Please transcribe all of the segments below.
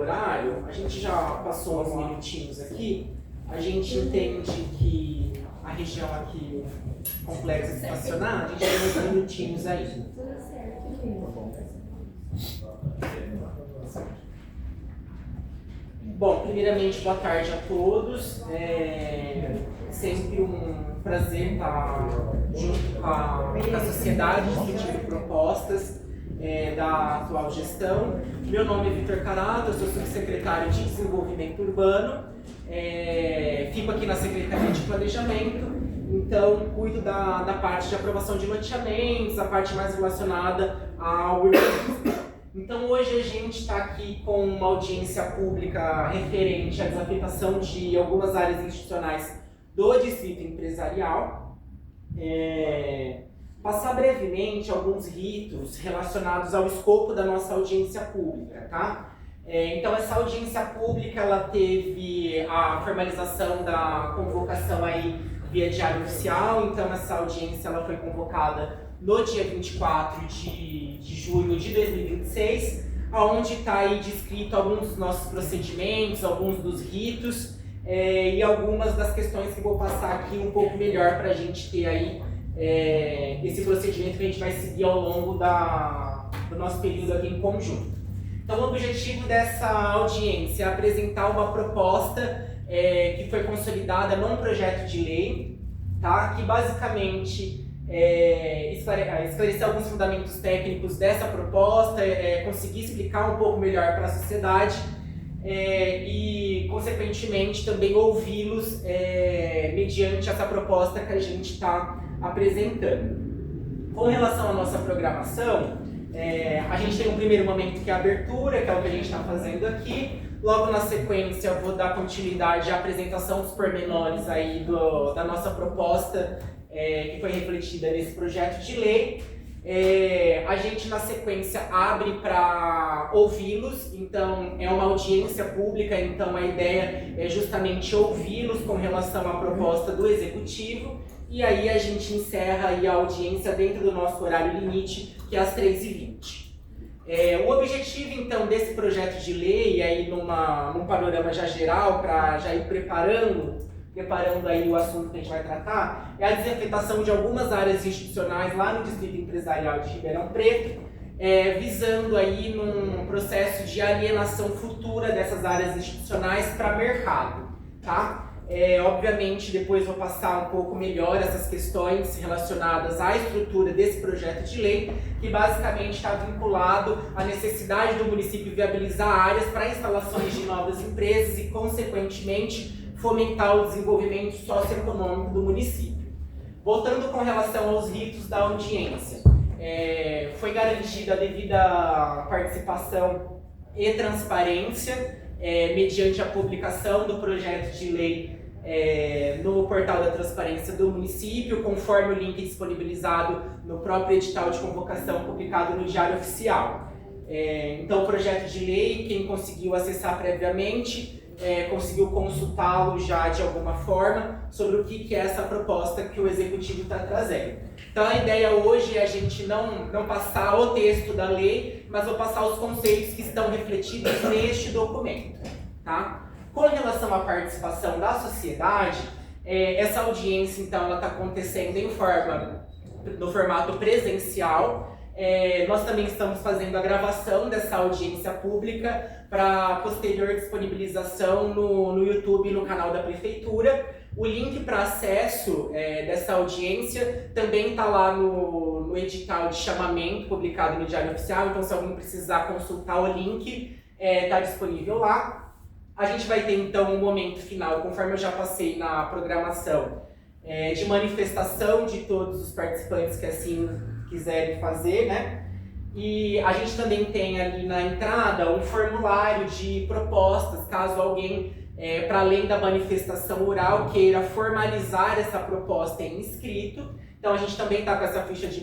horário, a gente já passou uns minutinhos aqui, a gente entende que a região aqui, complexo estacionar, a gente tem uns minutinhos aí. Bom, primeiramente, boa tarde a todos. Sempre um prazer estar junto com a sociedade, discutindo propostas da atual gestão. Meu nome é Vitor Carato, eu sou subsecretário de Desenvolvimento Urbano, fico aqui na Secretaria de Planejamento, então cuido da parte de aprovação de loteamentos, a parte mais relacionada ao urbanismo. Então hoje a gente está aqui com uma audiência pública referente à desafetação de algumas áreas institucionais do Distrito Empresarial. Passar brevemente alguns ritos relacionados ao escopo da nossa audiência pública, tá? Então essa audiência pública ela teve a formalização da convocação aí via diário oficial, então essa audiência ela foi convocada no dia 24 de junho de 2026, onde está aí descrito alguns dos nossos procedimentos, alguns dos ritos e algumas das questões que vou passar aqui um pouco melhor para a gente ter aí esse procedimento que a gente vai seguir ao longo do nosso período aqui em conjunto. Então o objetivo dessa audiência é apresentar uma proposta que foi consolidada num projeto de lei, tá? Que basicamente esclarecer alguns fundamentos técnicos dessa proposta, conseguir explicar um pouco melhor para a sociedade e, consequentemente, também ouvi-los mediante essa proposta que a gente está apresentando. Com relação à nossa programação, a gente tem um primeiro momento que é a abertura, que é o que a gente está fazendo aqui. Logo na sequência eu vou dar continuidade à apresentação dos pormenores aí da nossa proposta que foi refletida nesse projeto de lei. A gente na sequência abre para ouvi-los, então é uma audiência pública, então a ideia é justamente ouvi-los com relação à proposta do Executivo, e aí a gente encerra aí a audiência dentro do nosso horário limite, que é às 13h20. O objetivo então desse projeto de lei, aí num panorama já geral, para já ir preparando aí o assunto que a gente vai tratar, é a desafetação de algumas áreas institucionais lá no Distrito Empresarial de Ribeirão Preto, visando aí num processo de alienação futura dessas áreas institucionais para mercado, tá? Obviamente, depois vou passar um pouco melhor essas questões relacionadas à estrutura desse projeto de lei, que basicamente está vinculado à necessidade do município viabilizar áreas para instalações de novas empresas e, consequentemente, fomentar o desenvolvimento socioeconômico do município. Voltando com relação aos ritos da audiência, foi garantida a devida participação e transparência mediante a publicação do projeto de lei no portal da transparência do município, conforme o link disponibilizado no próprio edital de convocação publicado no Diário Oficial. Então o projeto de lei, quem conseguiu acessar previamente, conseguiu consultá-lo já de alguma forma sobre o que é essa proposta que o Executivo está trazendo. Então a ideia hoje é a gente não passar o texto da lei, mas vou passar os conceitos que estão refletidos neste documento. Tá? Com relação à participação da sociedade, essa audiência então ela está acontecendo no formato presencial. Nós também estamos fazendo a gravação dessa audiência pública para posterior disponibilização no YouTube e no canal da Prefeitura. O link para acesso dessa audiência também está lá no edital de chamamento publicado no Diário Oficial, então se alguém precisar consultar o link, está disponível lá. A gente vai ter então um momento final, conforme eu já passei na programação, de manifestação de todos os participantes que assim quiserem fazer, né? E a gente também tem ali na entrada um formulário de propostas, caso alguém, para além da manifestação oral, queira formalizar essa proposta em escrito. Então a gente também está com essa ficha de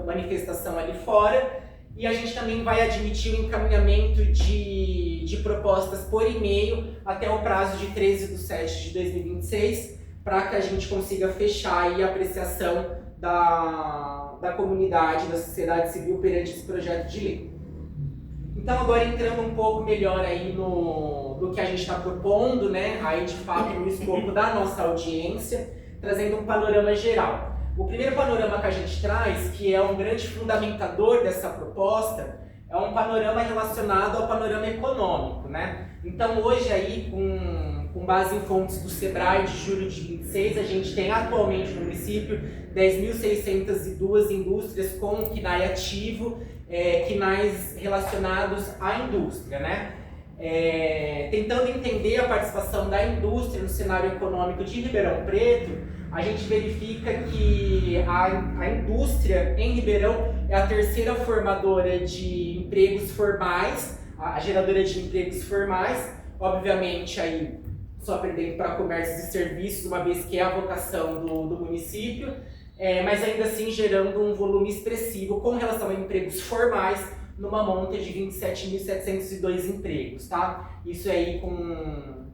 manifestação ali fora. E a gente também vai admitir o encaminhamento de propostas por e-mail até o prazo de 13/7/2026, para que a gente consiga fechar aí a apreciação da comunidade, da sociedade civil perante esse projeto de lei. Então agora entrando um pouco melhor aí no que a gente está propondo, né, aí de fato no escopo da nossa audiência, trazendo um panorama geral. O primeiro panorama que a gente traz, que é um grande fundamentador dessa proposta, é um panorama relacionado ao panorama econômico, né? Então hoje aí, com base em fontes do Sebrae de julho de 26, a gente tem atualmente no município 10.602 indústrias com KNAI ativo, KNAIs relacionados à indústria, né? Tentando entender a participação da indústria no cenário econômico de Ribeirão Preto, a gente verifica que a indústria em Ribeirão é a terceira formadora de empregos formais, a geradora de empregos formais, obviamente aí só perdendo para comércios e serviços, uma vez que é a vocação do município, mas ainda assim gerando um volume expressivo com relação a empregos formais, numa monta de 27.702 empregos, tá? Isso aí com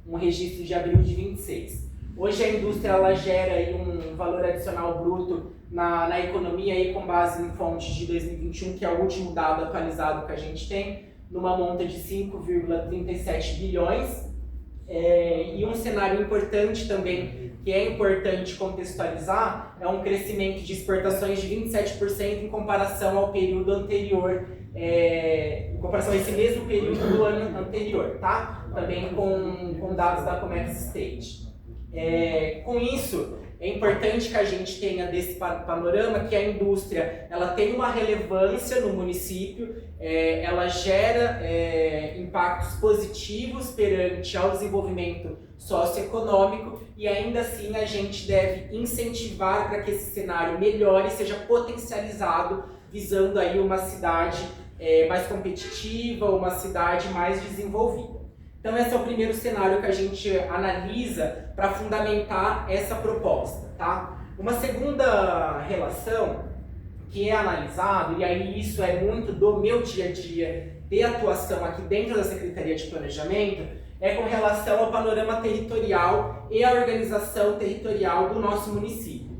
um registro de abril de 26. Hoje a indústria ela gera aí um valor adicional bruto na economia aí com base em fontes de 2021, que é o último dado atualizado que a gente tem, numa monta de 5,37 bilhões. E um cenário importante também, que é importante contextualizar, é um crescimento de exportações de 27% em comparação ao período anterior, em comparação a esse mesmo período do ano anterior, tá? Também com dados da Comex State. Com isso, é importante que a gente tenha desse panorama que a indústria ela tem uma relevância no município, ela gera impactos positivos perante ao desenvolvimento socioeconômico e ainda assim a gente deve incentivar para que esse cenário melhore e seja potencializado, visando aí uma cidade mais competitiva, uma cidade mais desenvolvida. Então esse é o primeiro cenário que a gente analisa para fundamentar essa proposta, tá? Uma segunda relação que é analisado, e aí isso é muito do meu dia a dia de atuação aqui dentro da Secretaria de Planejamento, é com relação ao panorama territorial e à organização territorial do nosso município.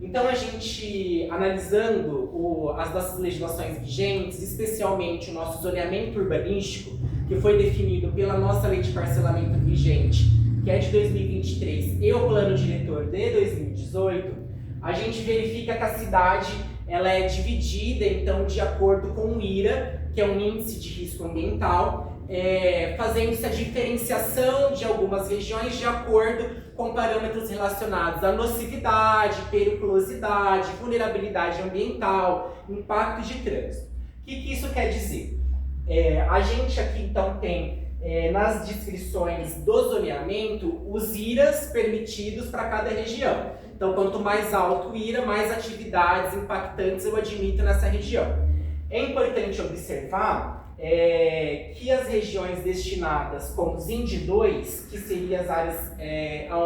Então a gente, analisando as nossas legislações vigentes, especialmente o nosso zoneamento urbanístico, que foi definido pela nossa lei de parcelamento vigente, que é de 2023, e o plano diretor de 2018, a gente verifica que a cidade ela é dividida, então, de acordo com o IRA, que é um índice de risco ambiental, fazendo-se a diferenciação de algumas regiões de acordo com parâmetros relacionados à nocividade, periculosidade, vulnerabilidade ambiental, impacto de trânsito. O que isso quer dizer? A gente aqui então tem nas descrições do zoneamento os IRAs permitidos para cada região. Então quanto mais alto o IRA, mais atividades impactantes eu admito nessa região. É importante observar que as regiões destinadas com ZIND 2, que seriam as áreas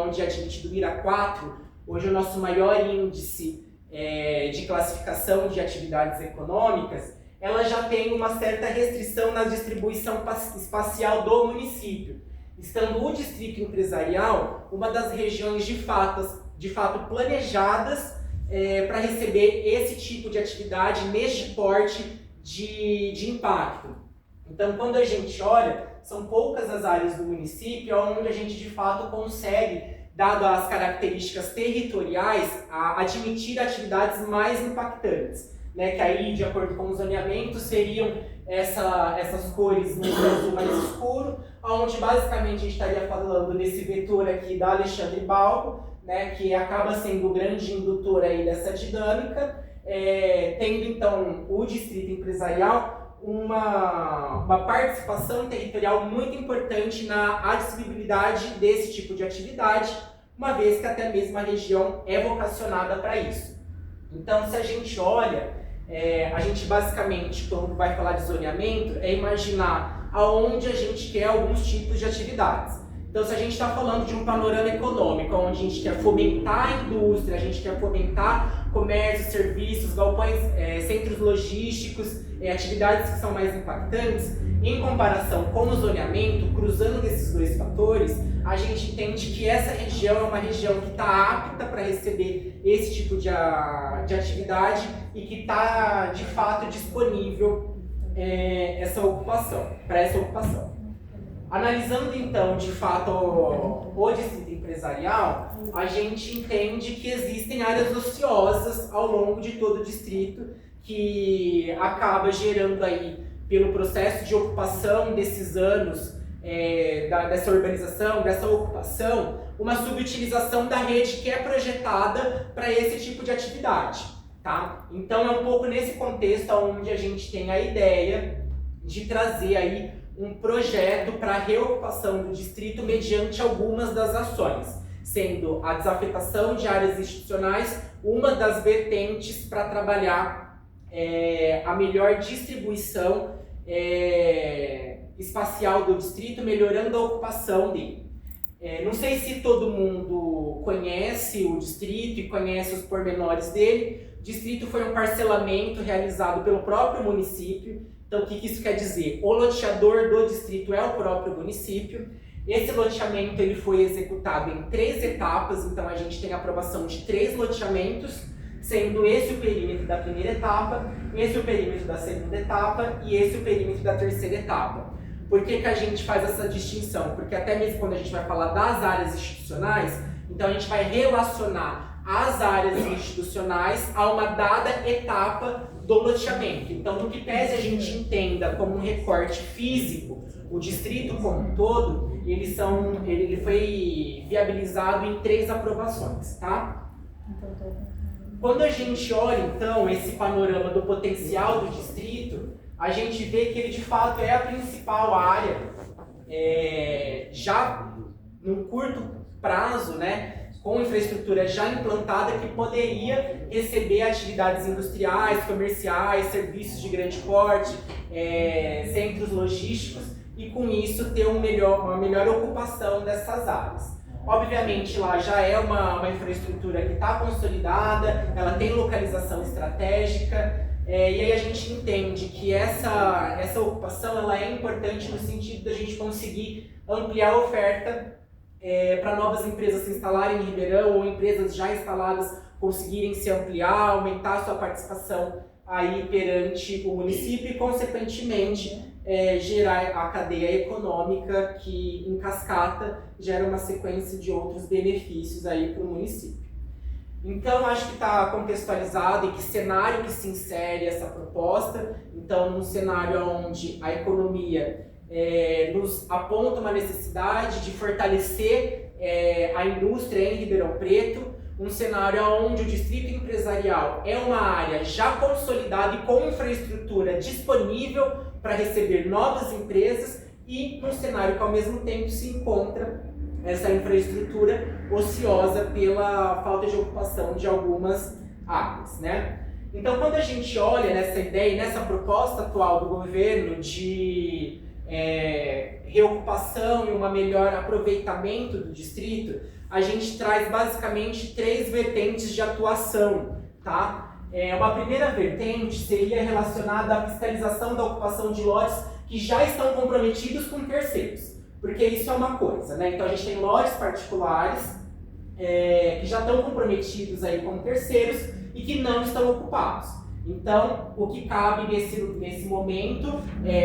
onde é admitido o IRA 4, hoje é o nosso maior índice de classificação de atividades econômicas, ela já tem uma certa restrição na distribuição espacial do município, estando o distrito empresarial uma das regiões de fato planejadas para receber esse tipo de atividade neste porte de impacto. Então, quando a gente olha, são poucas as áreas do município onde a gente de fato consegue, dado as características territoriais, admitir atividades mais impactantes. Né, que aí, de acordo com o zoneamento, seriam essas cores no azul mais escuro, onde basicamente a gente estaria falando desse vetor aqui da Alexandre Balbo, né, que acaba sendo o grande indutor aí dessa dinâmica, tendo então o distrito empresarial uma participação territorial muito importante na admissibilidade desse tipo de atividade, uma vez que até mesmo a região é vocacionada para isso. Então, se a gente olha, a gente basicamente, quando vai falar de zoneamento, é imaginar aonde a gente quer alguns tipos de atividades. Então, se a gente está falando de um panorama econômico, onde a gente quer fomentar a indústria, a gente quer fomentar comércio, serviços, galpões, centros logísticos, atividades que são mais impactantes, em comparação com o zoneamento, cruzando esses dois fatores, a gente entende que essa região é uma região que está apta para receber esse tipo de atividade e que está, de fato, disponível essa ocupação, para essa ocupação. Analisando então, de fato, o distrito empresarial, a gente entende que existem áreas ociosas ao longo de todo o distrito, que acaba gerando aí, pelo processo de ocupação desses anos, dessa urbanização, dessa ocupação, uma subutilização da rede que é projetada para esse tipo de atividade. Tá? Então é um pouco nesse contexto onde a gente tem a ideia de trazer aí um projeto para a reocupação do distrito mediante algumas das ações, sendo a desafetação de áreas institucionais uma das vertentes para trabalhar a melhor distribuição espacial do distrito, melhorando a ocupação dele. Não sei se todo mundo conhece o distrito e conhece os pormenores dele. O distrito foi um parcelamento realizado pelo próprio município. Então, o que isso quer dizer? O loteador do distrito é o próprio município. Esse loteamento ele foi executado em 3 etapas, então a gente tem a aprovação de 3 loteamentos, sendo esse o perímetro da primeira etapa, esse o perímetro da segunda etapa e esse o perímetro da terceira etapa. Por que a gente faz essa distinção? Porque até mesmo quando a gente vai falar das áreas institucionais, então a gente vai relacionar as áreas institucionais a uma dada etapa do loteamento. Então, no que pese a gente entenda como um recorte físico, o distrito como um todo, ele foi viabilizado em 3 aprovações, tá? Quando a gente olha, então, esse panorama do potencial do distrito, a gente vê que ele, de fato, é a principal área, já num curto prazo, né, com infraestrutura já implantada, que poderia receber atividades industriais, comerciais, serviços de grande porte, centros logísticos, e com isso ter uma melhor ocupação dessas áreas. Obviamente lá já é uma infraestrutura que está consolidada, ela tem localização estratégica, e aí a gente entende que essa ocupação ela é importante no sentido da gente conseguir ampliar a oferta para novas empresas se instalarem em Ribeirão, ou empresas já instaladas conseguirem se ampliar, aumentar a sua participação aí perante o município e, consequentemente, gerar a cadeia econômica que, em cascata, gera uma sequência de outros benefícios aí para o município. Então, acho que está contextualizado em que cenário que se insere essa proposta. Então, num cenário onde a economia nos aponta uma necessidade de fortalecer a indústria em Ribeirão Preto, um cenário onde o distrito empresarial é uma área já consolidada e com infraestrutura disponível para receber novas empresas, e num cenário que ao mesmo tempo se encontra essa infraestrutura ociosa pela falta de ocupação de algumas áreas, né? Então, quando a gente olha nessa ideia, nessa proposta atual do governo de reocupação e um melhor aproveitamento do distrito, a gente traz basicamente 3 vertentes de atuação, tá? Uma primeira vertente seria relacionada à fiscalização da ocupação de lotes que já estão comprometidos com terceiros, porque isso é uma coisa, né? Então a gente tem lotes particulares que já estão comprometidos aí com terceiros e que não estão ocupados. Então, o que cabe nesse momento,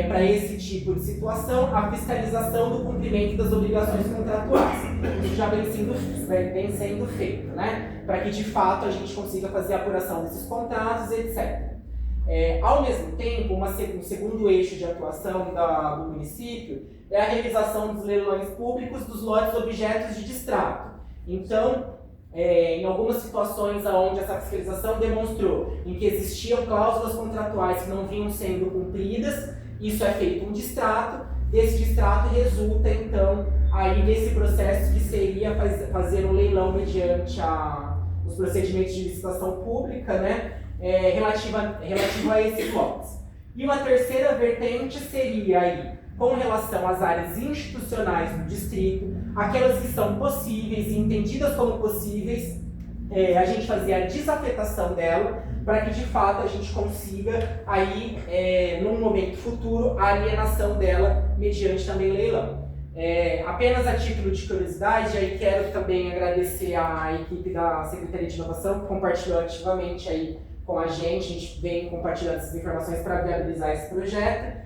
para esse tipo de situação, a fiscalização do cumprimento das obrigações contratuais. Isso já vem sendo feito, né? Para que, de fato, a gente consiga fazer a apuração desses contratos, etc. Ao mesmo tempo, um segundo eixo de atuação do município é a realização dos leilões públicos dos lotes objetos de distrato. Então, em algumas situações onde essa fiscalização demonstrou em que existiam cláusulas contratuais que não vinham sendo cumpridas, isso é feito um distrato. Desse distrato resulta, então, aí nesse processo que seria fazer um leilão mediante os procedimentos de licitação pública, né, relativo a esses lotes. E uma terceira vertente seria aí, com relação às áreas institucionais do distrito, aquelas que são possíveis e entendidas como possíveis, a gente fazer a desafetação dela, para que de fato a gente consiga aí, num momento futuro, a alienação dela mediante também leilão. Apenas a título de curiosidade, aí quero também agradecer à equipe da Secretaria de Inovação, que compartilhou ativamente aí com a gente vem compartilhando essas informações para viabilizar esse projeto.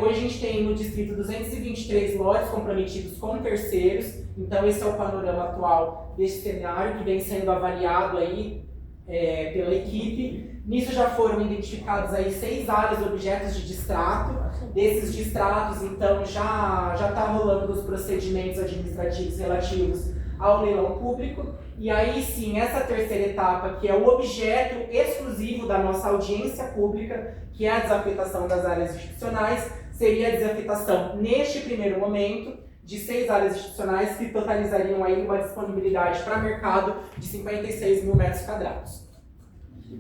Hoje a gente tem no distrito 223 lotes comprometidos com terceiros, então esse é o panorama atual desse cenário que vem sendo avaliado aí pela equipe. Nisso já foram identificados aí 6 áreas objetos de distrato. Desses distratos, então, já está rolando os procedimentos administrativos relativos ao leilão público. E aí sim, essa terceira etapa, que é o objeto exclusivo da nossa audiência pública, que é a desafetação das áreas institucionais, seria a desafetação, neste primeiro momento, de 6 áreas institucionais que totalizariam aí uma disponibilidade para mercado de 56 mil metros quadrados.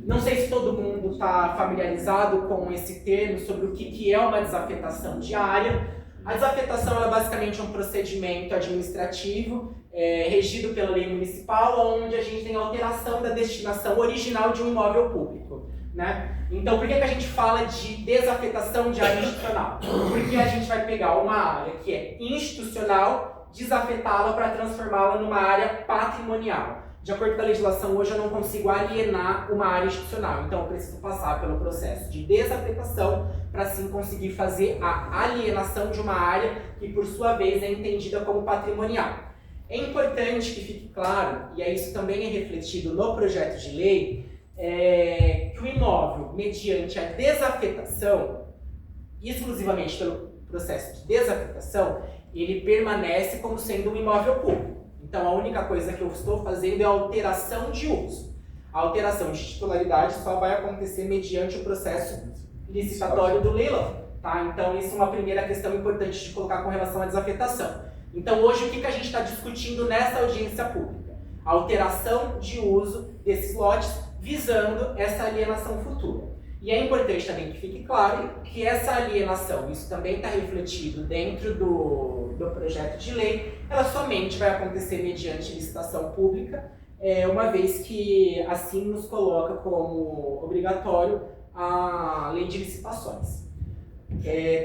Não sei se todo mundo está familiarizado com esse termo sobre o que é uma desafetação de área. A desafetação é basicamente um procedimento administrativo regido pela lei municipal, onde a gente tem alteração da destinação original de um imóvel público, né? Então, por que a gente fala de desafetação de área institucional? Porque a gente vai pegar uma área que é institucional, desafetá-la para transformá-la numa área patrimonial. De acordo com a legislação, hoje eu não consigo alienar uma área institucional, então eu preciso passar pelo processo de desafetação para assim conseguir fazer a alienação de uma área que, por sua vez, é entendida como patrimonial. É importante que fique claro, e isso também é refletido no projeto de lei, que o imóvel, mediante a desafetação, exclusivamente pelo processo de desafetação, ele permanece como sendo um imóvel público. Então, a única coisa que eu estou fazendo é a alteração de uso. A alteração de titularidade só vai acontecer mediante o processo licitatório do leilão. Tá? Então, isso é uma primeira questão importante de colocar com relação à desafetação. Então, hoje, o que a gente está discutindo nessa audiência pública? A alteração de uso desses lotes visando essa alienação futura. E é importante também que fique claro que essa alienação, isso também está refletido dentro do projeto de lei, ela somente vai acontecer mediante licitação pública, uma vez que assim nos coloca como obrigatório a lei de licitações.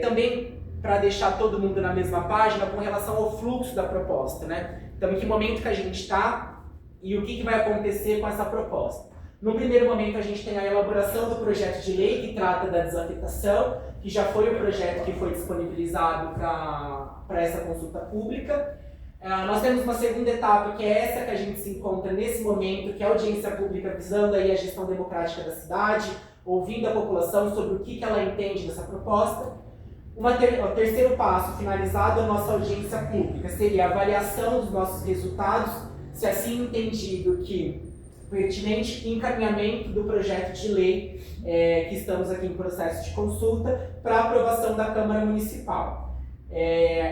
Também para deixar todo mundo na mesma página com relação ao fluxo da proposta, né? Então, em que momento que a gente está e o que vai acontecer com essa proposta. No primeiro momento, a gente tem a elaboração do projeto de lei que trata da desafetação, que já foi o projeto que foi disponibilizado para essa consulta pública. Nós temos uma segunda etapa, que é essa que a gente se encontra nesse momento, que é a audiência pública visando aí a gestão democrática da cidade, ouvindo a população sobre o que ela entende dessa proposta. O terceiro passo, finalizado a nossa audiência pública, seria a avaliação dos nossos resultados, se assim entendido que pertinente encaminhamento do projeto de lei que estamos aqui em processo de consulta para aprovação da Câmara Municipal.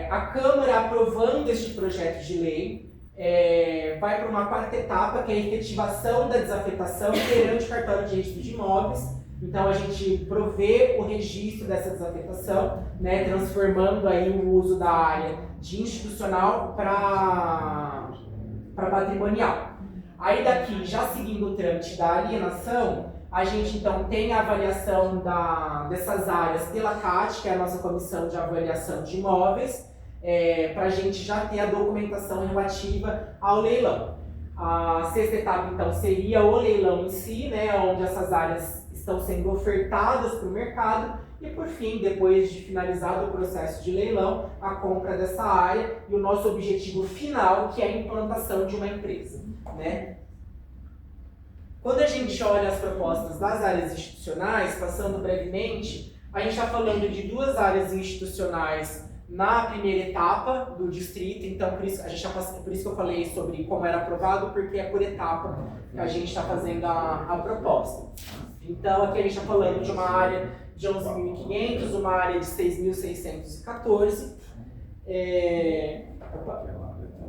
A Câmara aprovando este projeto de lei vai para uma quarta etapa, que é a efetivação da desafetação perante o cartório de registro de imóveis. Então a gente provê o registro dessa desafetação, né, transformando aí o uso da área de institucional para patrimonial. Aí daqui, já seguindo o trâmite da alienação, a gente então tem a avaliação dessas áreas pela CAT, que é a nossa Comissão de Avaliação de Imóveis, para a gente já ter a documentação relativa ao leilão. A sexta etapa então seria o leilão em si, né, onde essas áreas estão sendo ofertadas para o mercado, e por fim, depois de finalizado o processo de leilão, a compra dessa área e o nosso objetivo final, que é a implantação de uma empresa. Né? Quando a gente olha as propostas das áreas institucionais, passando brevemente, a gente está falando de 2 áreas institucionais na primeira etapa do distrito, então por isso que eu falei sobre como era aprovado, porque é por etapa que a gente está fazendo a proposta. Então aqui a gente está falando de uma área de 11.500, uma área de 6.614.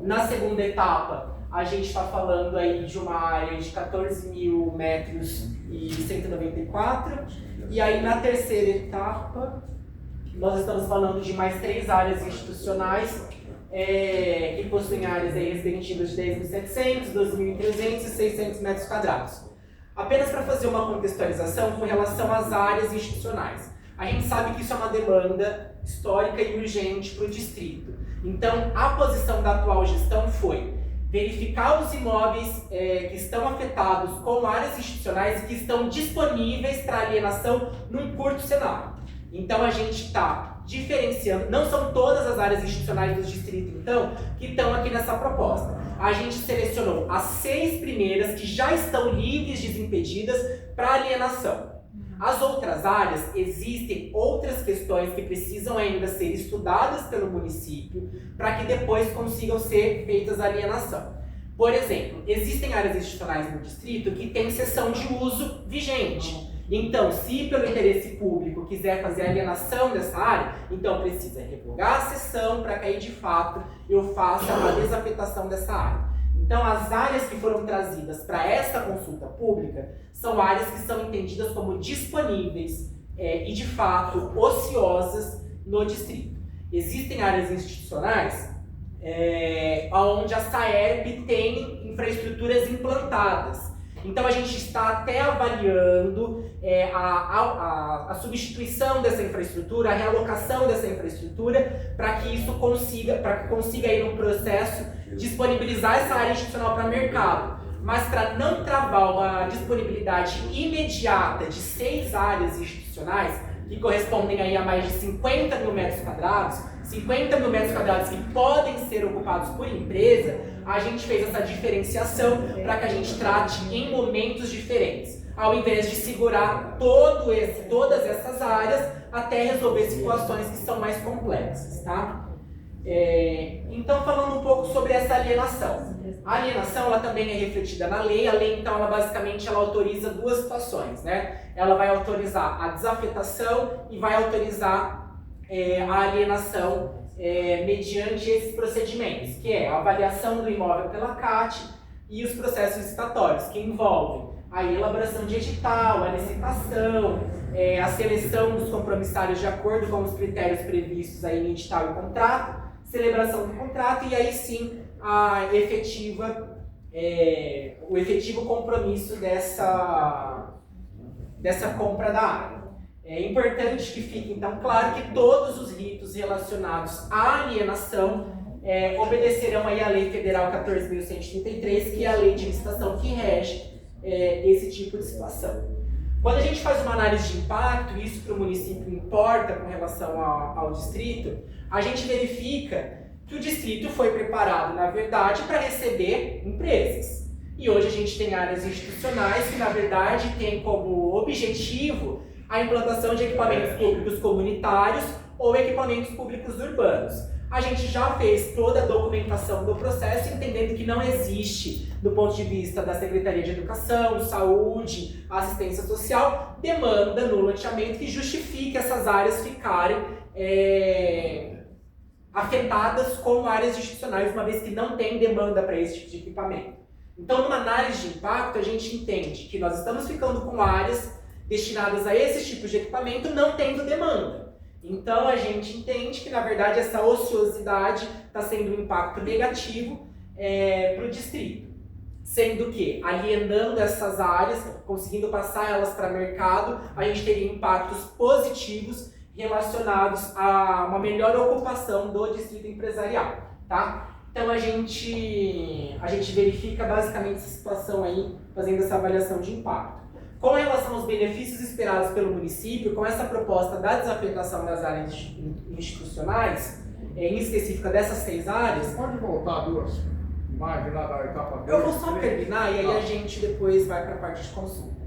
Na segunda etapa, a gente está falando aí de uma área de 14.000 metros e 194. E aí na terceira etapa, nós estamos falando de mais 3 áreas institucionais que possuem áreas aí residentivas de 10.700, 12.300 e 600 metros quadrados. Apenas para fazer uma contextualização com relação às áreas institucionais. A gente sabe que isso é uma demanda histórica e urgente para o distrito. Então, a posição da atual gestão foi verificar os imóveis que estão afetados com áreas institucionais e que estão disponíveis para alienação num curto cenário. Então a gente está diferenciando, não são todas as áreas institucionais do distrito, então, que estão aqui nessa proposta. A gente selecionou as 6 primeiras que já estão livres, desimpedidas para alienação. As outras áreas, existem outras questões que precisam ainda ser estudadas pelo município para que depois consigam ser feitas a alienação. Por exemplo, existem áreas institucionais no distrito que têm cessão de uso vigente. Então, se pelo interesse público quiser fazer a alienação dessa área, então precisa revogar a cessão para que aí de fato eu faça a desafetação dessa área. Então, as áreas que foram trazidas para esta consulta pública são áreas que são entendidas como disponíveis e, de fato, ociosas no distrito. Existem áreas institucionais onde a SAERP tem infraestruturas implantadas. Então, a gente está até avaliando a substituição dessa infraestrutura, a realocação dessa infraestrutura, para que isso consiga ir num processo disponibilizar essa área institucional para mercado. Mas para não travar uma disponibilidade imediata de 6 áreas institucionais, que correspondem aí a mais de 50 mil metros quadrados, 50 mil metros quadrados que podem ser ocupados por empresa, a gente fez essa diferenciação para que a gente trate em momentos diferentes, ao invés de segurar todas essas áreas até resolver situações que são mais complexas, tá? Então, falando um pouco sobre essa alienação. A alienação, ela também é refletida na lei. A lei, então, ela basicamente autoriza 2 situações, né? Ela vai autorizar a desafetação e vai autorizar a alienação mediante esses procedimentos, que é a avaliação do imóvel pela CAT e os processos licitatórios, que envolvem a elaboração de edital, a licitação, a seleção dos compromissários de acordo com os critérios previstos aí no edital e contrato, celebração do contrato e aí sim o efetivo compromisso dessa compra da área. É importante que fique então claro que todos os ritos relacionados à alienação obedecerão aí à Lei Federal 14.133, que é a lei de licitação que rege esse tipo de situação. Quando a gente faz uma análise de impacto, isso para o município importa com relação ao distrito, a gente verifica que o distrito foi preparado, na verdade, para receber empresas. E hoje a gente tem áreas institucionais que, na verdade, têm como objetivo a implantação de equipamentos públicos comunitários ou equipamentos públicos urbanos. A gente já fez toda a documentação do processo, entendendo que não existe, do ponto de vista da Secretaria de Educação, Saúde, Assistência Social, demanda no loteamento que justifique essas áreas ficarem afetadas como áreas institucionais, uma vez que não tem demanda para esse tipo de equipamento. Então, numa análise de impacto, a gente entende que nós estamos ficando com áreas destinadas a esses tipos de equipamento não tendo demanda. Então, a gente entende que, na verdade, essa ociosidade está sendo um impacto negativo para o distrito. Sendo que, alienando essas áreas, conseguindo passar elas para o mercado, a gente teria impactos positivos relacionados a uma melhor ocupação do distrito empresarial, tá? Então a gente verifica basicamente essa situação aí, fazendo essa avaliação de impacto. Com relação aos benefícios esperados pelo município, com essa proposta da desafetação das áreas institucionais, em específica dessas 6 áreas... Pode voltar 2 imagens lá da etapa 2. Eu vou só terminar e aí a gente depois vai para a parte de consulta.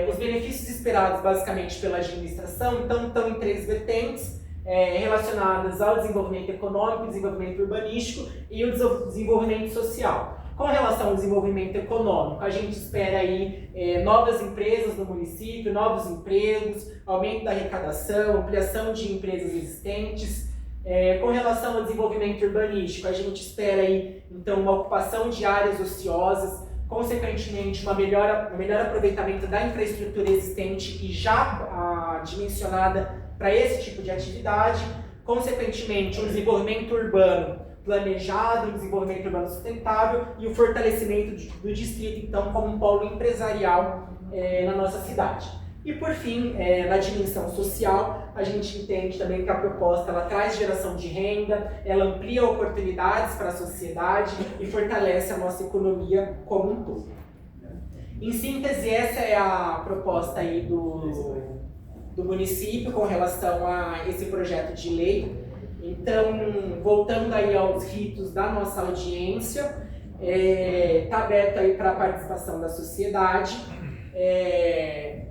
Os benefícios esperados basicamente pela administração estão em 3 vertentes relacionadas ao desenvolvimento econômico, desenvolvimento urbanístico e o desenvolvimento social. Com relação ao desenvolvimento econômico, a gente espera aí novas empresas no município, novos empregos, aumento da arrecadação, ampliação de empresas existentes. Com relação ao desenvolvimento urbanístico, a gente espera aí então uma ocupação de áreas ociosas, consequentemente, um melhor aproveitamento da infraestrutura existente e já dimensionada para esse tipo de atividade, consequentemente, um desenvolvimento urbano planejado, um desenvolvimento urbano sustentável e o fortalecimento do distrito, então, como um polo empresarial na nossa cidade. E por fim, na dimensão social, a gente entende também que a proposta ela traz geração de renda, ela amplia oportunidades para a sociedade e fortalece a nossa economia como um todo. Em síntese, essa é a proposta aí do município com relação a esse projeto de lei. Então, voltando aí aos ritos da nossa audiência, está aberto aí para a participação da sociedade.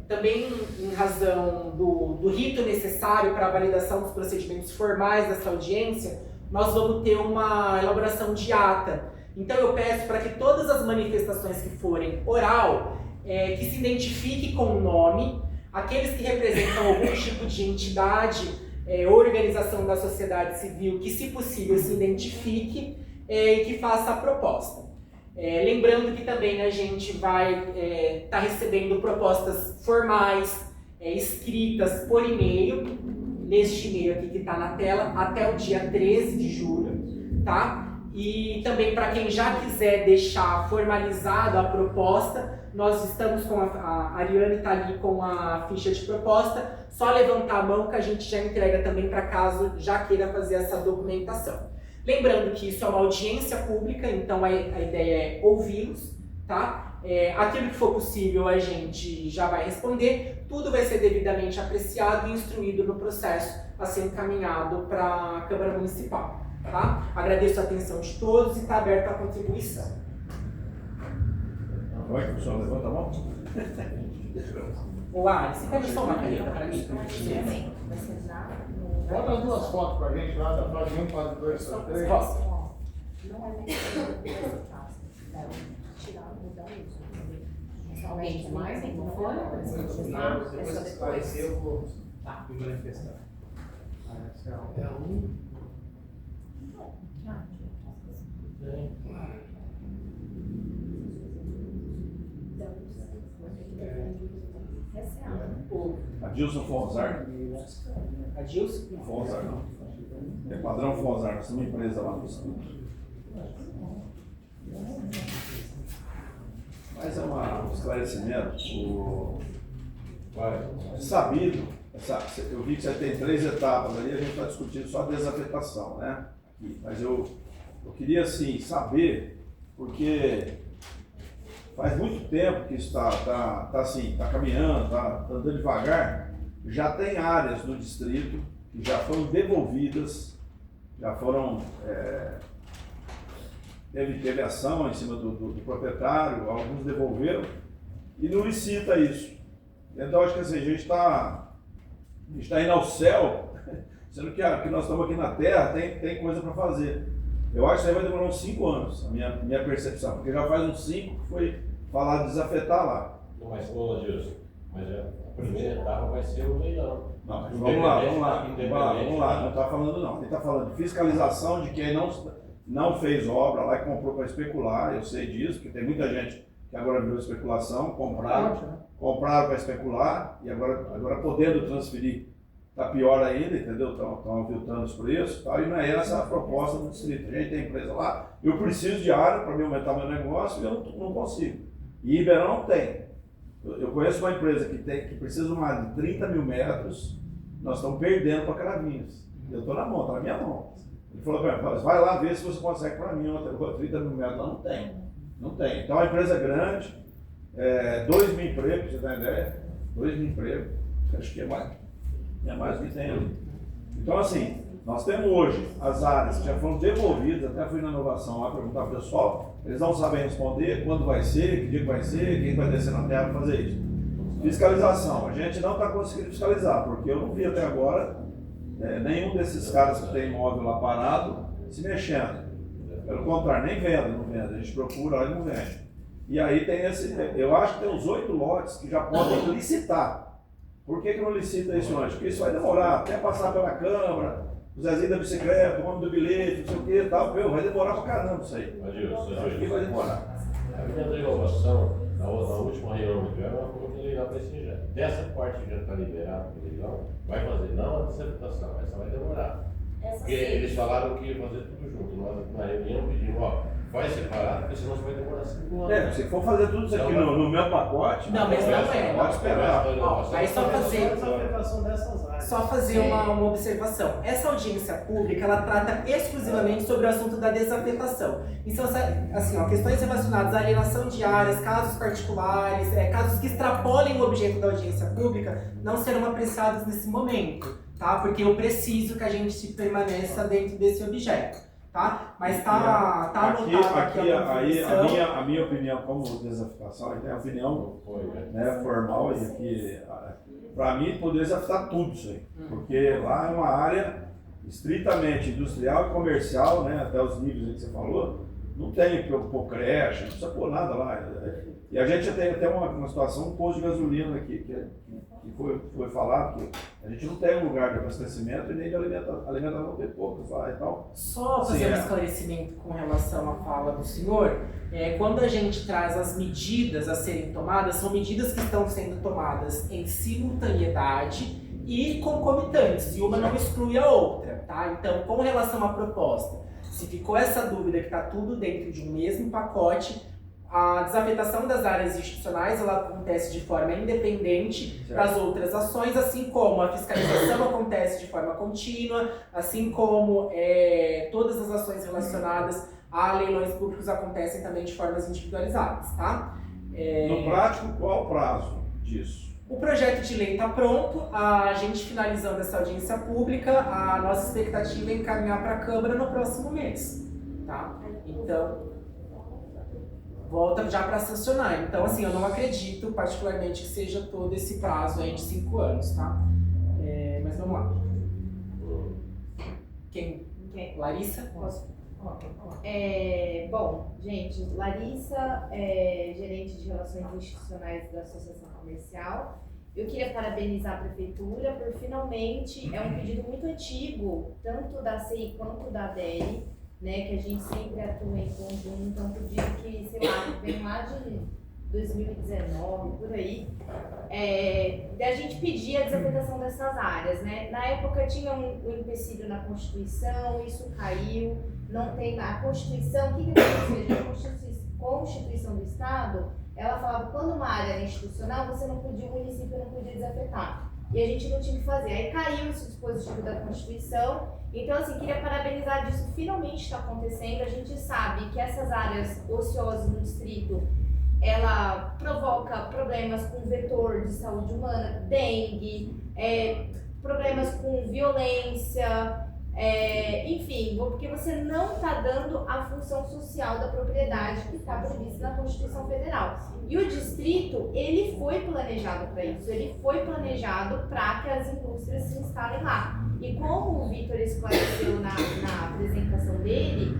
Também em razão do rito necessário para a validação dos procedimentos formais dessa audiência, nós vamos ter uma elaboração de ata. Então eu peço para que todas as manifestações que forem oral, que se identifique com o nome, aqueles que representam algum tipo de entidade ou organização da sociedade civil, que se possível se identifique e que faça a proposta. Lembrando que também a gente vai estar recebendo propostas formais, escritas por e-mail, neste e-mail aqui que está na tela, até o dia 13 de julho, tá? E também para quem já quiser deixar formalizada a proposta, nós estamos com a Ariane está ali com a ficha de proposta, só levantar a mão que a gente já entrega também para caso já queira fazer essa documentação. Lembrando que isso é uma audiência pública, então a ideia é ouvi-los, tá? Aquilo que for possível a gente já vai responder, tudo vai ser devidamente apreciado e instruído no processo a ser encaminhado para a Câmara Municipal, tá? Agradeço a atenção de todos e está aberta a contribuição. Oi, pessoal, levanta a mão. Ô Ari, você pode só uma caneta para mim? Bota as duas fotos pra gente lá, da fase 1, fase 2, fase 3. Posso? Não é tirar, mudar isso. Alguém tem mais? Não foi? Não, depois que esclarecer, eu vou me manifestar. É a 1. Adilson Fonzar. Adilson? Fonzar, não. É padrão Fonzar, nós temos uma empresa lá no estúdio. Mas é um esclarecimento. Sabido, eu vi que você tem 3 etapas ali, a gente está discutindo só a desafetação, né? Aqui. Mas eu queria, assim, saber, porque faz muito tempo que isso está caminhando, está andando devagar. Já tem áreas do distrito que já foram devolvidas, já foram, teve ação em cima do proprietário, alguns devolveram e não licita isso. Então acho que assim, a gente está indo ao céu, sendo que nós estamos aqui na Terra, tem coisa para fazer. Eu acho que isso aí vai demorar uns 5 anos, a minha percepção, porque já faz uns 5 que foi falar de desafetar lá. Não, mas, Adilson, mas a primeira etapa vai ser o leilão. Não, mas vamos lá, não está falando não. Ele está falando de fiscalização de quem não fez obra lá e comprou para especular, eu sei disso, porque tem muita gente que agora virou especulação, compraram para especular e agora podendo transferir, está pior ainda, entendeu? Estão aviltando os preços e tal, e não é essa a proposta do distrito. A gente tem empresa lá, eu preciso de área para me aumentar meu negócio e eu não consigo. E Ribeirão tem. Eu conheço uma empresa que precisa de uma área de 30 mil metros, nós estamos perdendo para Caravinhos. Eu estou na mão, está na minha mão. Ele falou para mim, vai lá ver se você consegue para mim, 30 mil metros. Não tem. Não tem. Então é uma empresa grande, 2 mil empregos, para você ter uma ideia. 2 mil empregos, acho que é mais do que tem ali. Então assim, nós temos hoje as áreas que já foram devolvidas, até fui na inovação lá perguntar para o pessoal, eles não sabem responder quando vai ser, que dia que vai ser, quem vai descer na terra para fazer isso. Fiscalização, a gente não está conseguindo fiscalizar, porque eu não vi até agora nenhum desses caras que tem imóvel lá parado se mexendo. Pelo contrário, nem vende, não vende, a gente procura lá e não vende. E aí tem eu acho que tem uns 8 lotes que já podem licitar. Por que não licita isso antes? Porque isso vai demorar até passar pela Câmara, o Zezinho da bicicleta, o homem do bilhete, não sei o que e tal, vai demorar pra caramba isso aí. Acho que vai demorar. A minha renovação, na última reunião que tivemos, ela falou que leilão vai ser já. Dessa parte que já está liberada para o leilão, vai fazer não a desafetação, essa vai demorar. Porque eles falaram que ia fazer tudo junto. Nós na reunião pedimos, faz separado, porque senão você vai demorar 5 anos. Se for fazer tudo isso aqui no meu pacote, Não, mas não é. pode esperar. Ó, aí só fazer- Desafetação dessas áreas. Só fazer uma observação. Essa audiência pública, ela trata exclusivamente sobre o assunto da desafetação. Então, assim, ó, questões relacionadas à alienação de áreas, casos particulares, casos que extrapolem o objeto da audiência pública, não serão apreciados nesse momento, tá? Porque eu preciso que a gente permaneça dentro desse objeto, tá? Mas tá anotado aqui a aí definição. a minha opinião como desafetação, aí tem a opinião formal, e aqui, para mim, poder desafetar tudo isso aí. Porque lá é uma área estritamente industrial e comercial, né, até os níveis que você falou, não tem que pôr creche, não precisa pôr nada lá. E a gente tem até uma situação, um posto de gasolina aqui, que foi falado que a gente não tem um lugar de abastecimento e nem de alimentação, tem poucos lá e tal. Só fazer um esclarecimento com relação à fala do senhor, quando a gente traz as medidas a serem tomadas, são medidas que estão sendo tomadas em simultaneidade e concomitantes, e uma não exclui a outra, tá? Então, com relação à proposta, se ficou essa dúvida que está tudo dentro de um mesmo pacote, a desafetação das áreas institucionais ela acontece de forma independente das outras ações, assim como a fiscalização acontece de forma contínua, assim como todas as ações relacionadas a leilões públicos acontecem também de formas individualizadas, tá? No prático, qual o prazo disso? O projeto de lei está pronto, a gente finalizando essa audiência pública, a nossa expectativa é encaminhar para a Câmara no próximo mês, tá? Então, volta já para sancionar. Então, assim, eu não acredito particularmente que seja todo esse prazo aí de 5 anos, tá? Mas vamos lá. Quem? Larissa? Posso? Bom, gente, Larissa, gerente de Relações Institucionais da Associação Comercial. Eu queria parabenizar a Prefeitura por finalmente, é um pedido muito antigo, tanto da CI quanto da ADERE, né, que a gente sempre atua em conjunto, é um pedido que, sei lá, vem lá de 2019, por aí, da gente pedir a desafetação dessas áreas, né. Na época tinha um empecilho na Constituição, isso caiu, não tem a Constituição, o que aconteceu? A Constituição do Estado, ela falava que quando uma área era institucional, o município não podia desafetar. E a gente não tinha que fazer. Aí caiu esse dispositivo da Constituição. Então, assim, queria parabenizar disso, finalmente está acontecendo. A gente sabe que essas áreas ociosas no distrito, ela provoca problemas com vetor de saúde humana, dengue, problemas com violência, enfim, porque você não está dando a função social da propriedade que está prevista na Constituição Federal. E o distrito, ele foi planejado para isso, ele foi planejado para que as indústrias se instalem lá. E como o Vitor esclareceu na apresentação dele,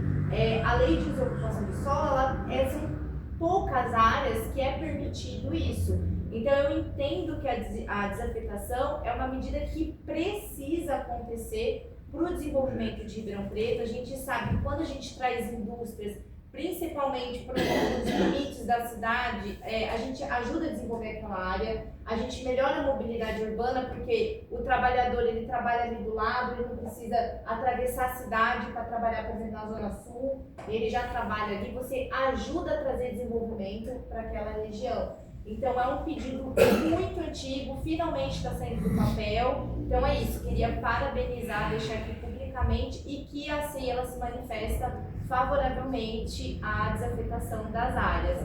a lei de desocupação do solo, são poucas áreas que é permitido isso. Então eu entendo que a desafetação é uma medida que precisa acontecer para o desenvolvimento de Ribeirão Preto. A gente sabe que quando a gente traz indústrias, principalmente para os limites da cidade, a gente ajuda a desenvolver aquela área, a gente melhora a mobilidade urbana, porque o trabalhador ele trabalha ali do lado, ele não precisa atravessar a cidade para trabalhar, por exemplo, na Zona Sul, ele já trabalha ali, você ajuda a trazer desenvolvimento para aquela região. Então é um pedido muito antigo, finalmente está saindo do papel. Então é isso, queria parabenizar, deixar aqui publicamente e que a CEI ela se manifesta favoravelmente à desafetação das áreas.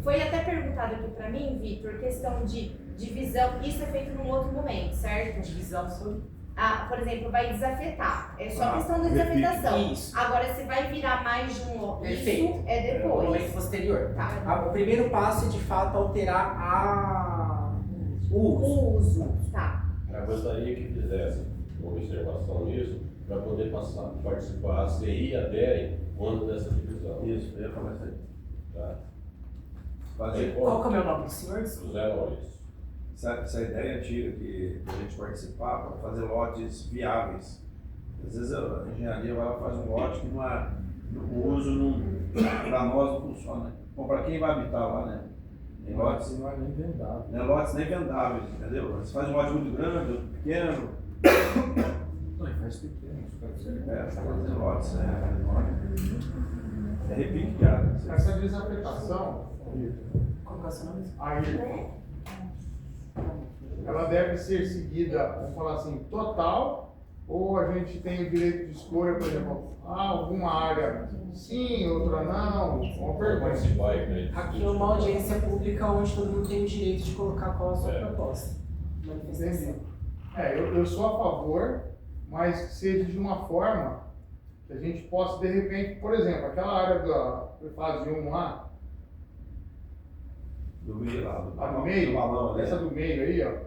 Foi até perguntado aqui para mim, Vitor, questão de divisão, isso é feito num outro momento, certo? Divisão sobre... Por exemplo, vai desafetar, é só questão da desafetação. Isso. Agora, se vai virar mais de um lote, isso Perfeito. é No depois. momento posterior. Tá. O primeiro passo é, de fato, alterar o uso. O uso, tá. Eu gostaria que fizesse uma observação nisso, para poder participar a CI e a DERE quando dessa divisão. Isso, eu ia falar isso aí. Tá? Qual que é o meu nome do senhor? José Maurício. Essa ideia antiga de a gente participar para fazer lotes viáveis. Às vezes a engenharia vai lá, faz um lote que o uso para nós não funciona. Bom, para quem vai habitar lá, né? Tem lotes, Não é nem vendável. né, lotes nem vendáveis, entendeu? Você faz um lote muito grande, outro pequeno. Não, faz pequeno, isso quer dizer. Você faz lotes enormes. É repique de área. Essa desafetação, Qual que é o seu nome? aí, ela deve ser seguida, vamos falar assim, total, ou a gente tem o direito de escolha, por exemplo, alguma área sim, outra não, uma pergunta. Participar aí, né? Aqui é uma audiência pública onde todo mundo tem o direito de colocar qual a sua proposta. Manifestação. Entendi. Eu sou a favor, mas que seja de uma forma que a gente possa, de repente, por exemplo, aquela área da fase 1 lá, Do meio lá, a do meio, balão ali. essa do meio aí, ó,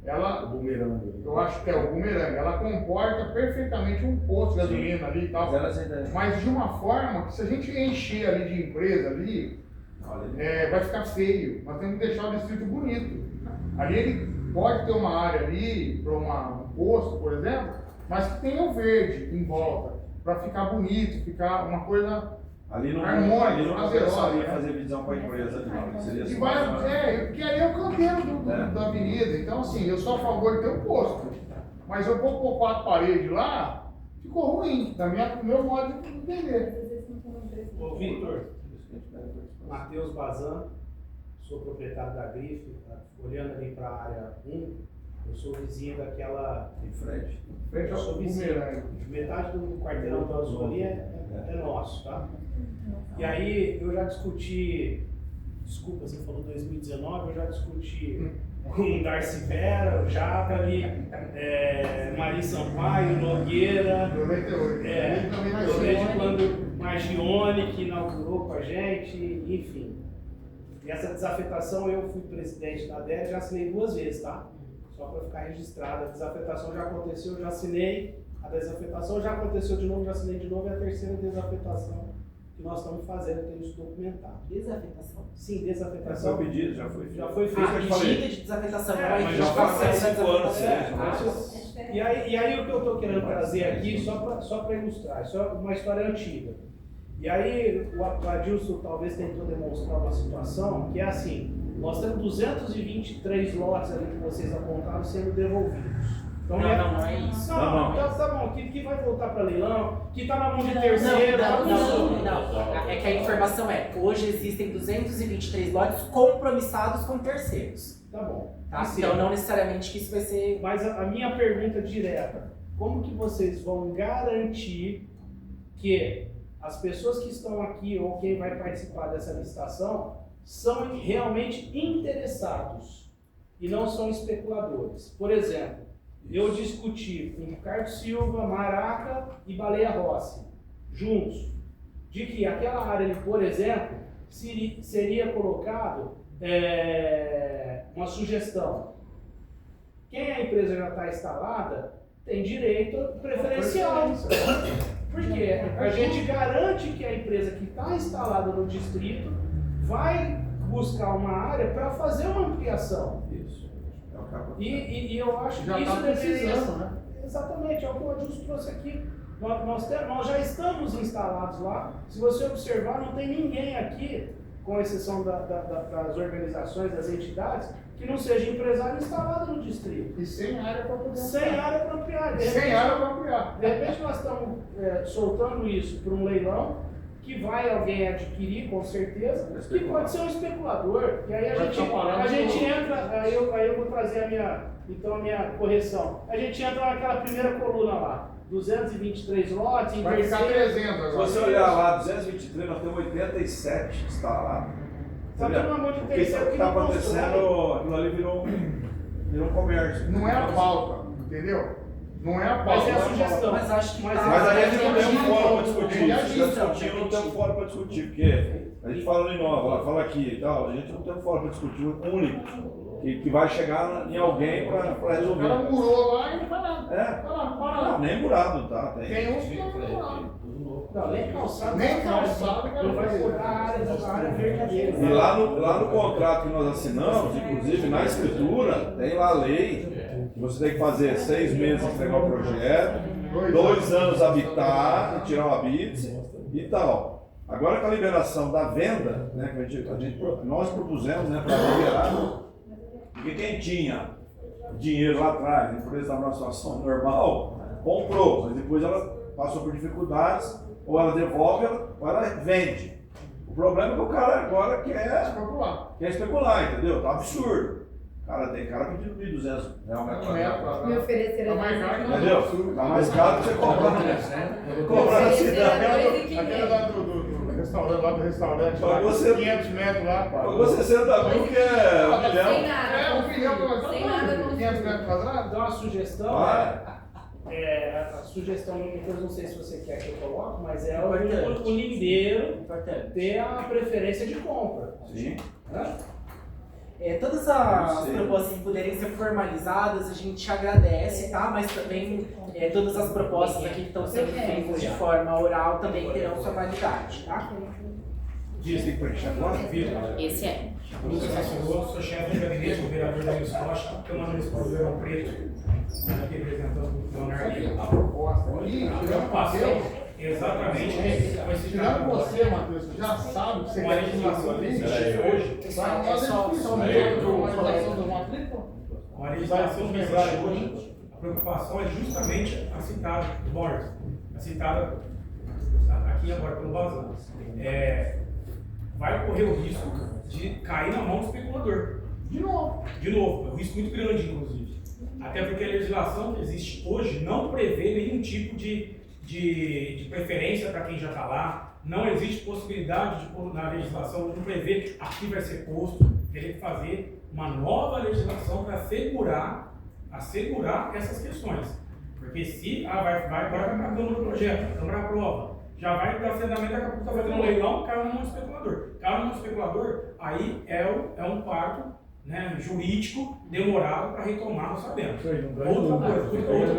ela, bumerangue. eu acho que é o bumerangue, ela comporta perfeitamente um posto de gasolina ali e tal, mas de uma forma que se a gente encher ali de empresa ali, vai ficar feio. Nós temos que deixar o distrito bonito. Ali ele pode ter uma área ali para um posto, por exemplo, mas que tenha o verde em volta, para ficar bonito, ficar uma coisa Ali não harmônica, começaria prazerosa, a né? fazer visão para a empresa, não. Seria E só porque ali é o canteiro da avenida. Então, assim, eu sou a favor de ter um posto. Mas eu vou pôr 4 paredes lá, ficou ruim, do meu modo de entender. Ô, Vitor, Matheus Bazan, sou proprietário da Grife, olhando ali para a área 1, eu sou vizinho daquela. em frente. Frente Eu ao sou vizinho. bumerangue. Metade do quarteirão do azul ali é nosso, tá? E aí eu já discuti, desculpa, você falou 2019, eu já discuti com o Darcy Vera, o Jabali, Mari Sampaio, Nogueira, 98. Ele também vai ser. desde quando Margione, que inaugurou com a gente, enfim. E essa desafetação, eu fui presidente da DER, já assinei 2 vezes, tá? Só para ficar registrado. A desafetação já aconteceu, eu já assinei. A desafetação já aconteceu de novo, já assinei de novo. E a terceira desafetação que nós estamos fazendo, tem isso documentado. Desafetação. Sim, Já desafetação. foi pedido, já foi feito. Já foi feito. Ah, pedido de desafetação. É, mas já faz faz 5 anos, E aí o que eu estou querendo trazer aqui, só para ilustrar, isso é uma história antiga. E aí o Adilson talvez tentou demonstrar uma situação que é assim, nós temos 223 lotes ali que vocês apontaram sendo devolvidos. Então, Não é isso. Não, tá bom, que vai voltar para leilão, que está na mão de terceiro. Não. É que a informação é, hoje existem 223 lotes compromissados com terceiros. Tá bom. Tá? Então não necessariamente que isso vai ser... Mas a minha pergunta direta, como que vocês vão garantir que as pessoas que estão aqui ou quem vai participar dessa licitação são realmente interessados e não são especuladores? Por exemplo, eu discuti com Ricardo Silva, Maraca e Baleia Rossi, juntos, de que aquela área ali, por exemplo, seria colocado uma sugestão. Quem a empresa já está instalada tem direito preferencial. Porque a gente garante que a empresa que está instalada no distrito vai buscar uma área para fazer uma ampliação. Isso. É o cabo. E eu acho Já que isso tá deveria... precisando, né? Exatamente, é o que o Adilson trouxe aqui. Nós já estamos instalados lá. Se você observar, não tem ninguém aqui, com exceção das organizações, das entidades, que não seja empresário instalado no distrito. E sem área para poder Sem área para ampliar. Sem área para ampliar. De repente nós estamos soltando isso para um leilão, que vai alguém adquirir com certeza, que pode ser um especulador. E aí a gente entra, aí eu vou trazer a minha correção. A gente entra naquela primeira coluna lá, 223 lotes, em Vai ficar terceiro. 300 Se agora. você olhar lá, 223, nós temos 87 instalados. Tá tudo na mão de O que terceiro que está não constrói. acontecendo, aquilo ali virou um comércio. Não é a pauta, entendeu? Não é a pauta. Mas é a sugestão. Mas acho que Mas tá- Mas aí a gente não tem um fórum para Entendi. discutir. Se está Entendi. discutindo, não tem um fórum para discutir. Porque a gente fala em Nova, ela fala aqui e tal, a gente não tem um fórum para discutir único. Que vai chegar em alguém para O cara resolver. murou lá e vai lá. É. Vai lá, para Não, lá. nem murado, tá? Tem uns que não vão lá. Não, nem calçado. Nem calçado, Não vai mudar a área verdadeira. E lá no contrato que nós assinamos, inclusive na escritura, tem lá a lei que você tem que fazer 6 meses entregar o projeto, 2 anos habitar, tirar o habite e tal. Agora com a liberação da venda, né, que nós propusemos, né, para liberar, porque quem tinha dinheiro lá atrás, a empresa estava numa situação normal, comprou, mas depois ela passou por dificuldades ou ela devolve, ou ela vende. O problema é que o cara agora quer especular, entendeu? Tá absurdo. Tem cara pedindo R$1.200 Me ofereceram mais caro, entendeu? Tá mais caro que você comprar na cidade. Aquela lá do restaurante, lá do restaurante, lá, você, 500 metros lá. Pagou 60 mil que é Sem milhão. nada. Um milhão, Sem nada. 500 metros quadrados? Dá uma sugestão. Ah, A sugestão do Nicolas, não sei se você quer que eu coloque, mas é Importante. o lindeiro Importante. ter a preferência de compra. sim. Né? Todas as Sim. propostas que puderem ser formalizadas, a gente agradece, tá? Mas também todas as propostas aqui que estão sendo feitas de forma oral também terão sua validade, tá? Diz que tem que preencher agora? Esse é. Lúcio Sassuolo, sou chefe de gabinete do vereador Danilo Costa, Câmara Municipal do Ribeirão Preto, aqui representando o Leonardo. A proposta aqui, Preocupação, exatamente, com esse tirando caso. você, Matheus, você já sabe que você Uma quer legislação que ali. existe hoje, Pessoal, Vai só só um mesmo minuto, uma legislação da matrícula? uma legislação que existe hoje, a preocupação é justamente a citada, do Boris, a citada aqui agora pelo Bazan. Vai correr o risco de cair na mão do especulador. De novo. De novo, é um risco muito grande, inclusive. Até porque a legislação que existe hoje não prevê nenhum tipo de preferência para quem já está lá. Não existe possibilidade de, na legislação, não prevê aqui vai ser posto. Teria que fazer uma nova legislação para assegurar essas questões. Porque se agora vai para a Câmara do projeto, a Câmara aprova, já vai dar fundamento, daqui a pouco está fazendo um leilão, caiu na mão do especulador. Caiu na mão do especulador, aí é um parto, né, jurídico demorado para retomar, nós sabemos. Outra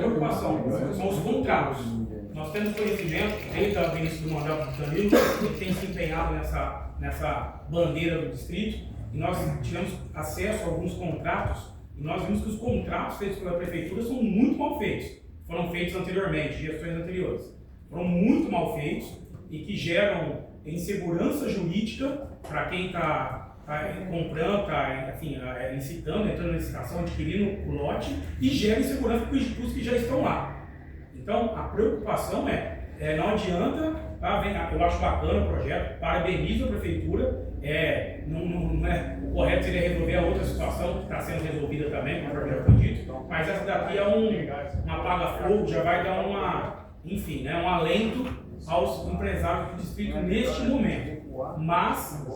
preocupação são os contratos. Nós temos conhecimento, desde o início do mandato do Danilo, que tem se empenhado nessa bandeira do distrito, e nós tivemos acesso a alguns contratos, e nós vimos que os contratos feitos pela prefeitura são muito mal feitos. Foram feitos anteriormente, gestões anteriores. Foram muito mal feitos e que geram insegurança jurídica para quem está comprando, está licitando, entrando na licitação, adquirindo o lote, e gera insegurança para os que já estão lá. Então, a preocupação não adianta, eu acho bacana o projeto, parabenizo a prefeitura, não é o correto seria resolver a outra situação que está sendo resolvida também, como já foi dito, mas essa daqui é um apaga-fogo, já vai dar um alento aos empresários do distrito neste momento. Mas